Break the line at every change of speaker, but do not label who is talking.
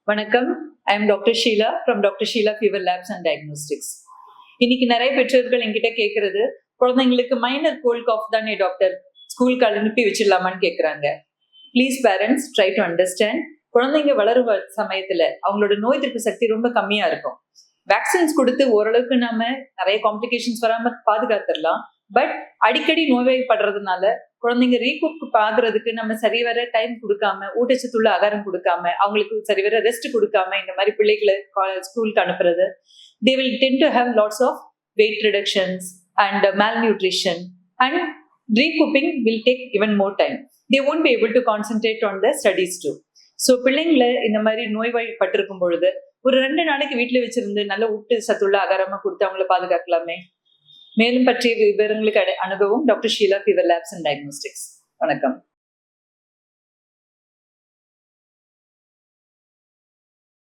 வணக்கம். I am doctor Sheela from doctor Sheela fever labs and diagnostics. இன்னைக்கு நிறைய பெற்றோர்கள் என்கிட்ட கேட்கறது, குழந்தைங்களுக்கு மைனர் கோல்ட் காஃப் தானே டாக்டர், ஸ்கூலுக்கு அனுப்பி வச்சிடலாமான்னு கேட்குறாங்க. Please parents try to understand. குழந்தைங்க வளரும் சமயத்துல அவங்களோட நோய் எதிர்ப்பு சக்தி ரொம்ப கம்மியா இருக்கும். வேக்சின்ஸ் கொடுத்து ஓரளவுக்கு நாம நிறைய காம்ப்ளிகேஷன்ஸ் வராம பாதுகாத்துடலாம். பட் அடிக்கடி நோய்வாய்ப்படுறதுனால குழந்தைங்க ரீகூப் ஆகுறதுக்கு நம்ம சரிவர டைம் கொடுக்காம, ஊட்டச்சத்துள்ள ஆகாரம் கொடுக்காம, அவங்களுக்கு சரிவர ரெஸ்ட் கொடுக்காம இந்த மாதிரி பிள்ளைகளை ஸ்கூலுக்கு அனுப்புறது, they will tend to have lots of weight reductions and malnutrition, and recouping will take even more time. They won't be able to concentrate on the studies too. So பிள்ளைங்களை இந்த மாதிரி நோய்வாய்ப்பட்டிருக்கும் பொழுது ஒரு 2 நாளைக்கு வீட்டில் வச்சிருந்து நல்ல ஊட்ட சத்துள்ள ஆகாரமா கொடுத்து அவங்கள பாதுகாக்கலாமே. மேலும் பற்றிய விவரங்களுக்கு அணுகவும் doctor Sheela fever labs and diagnostics. வணக்கம்.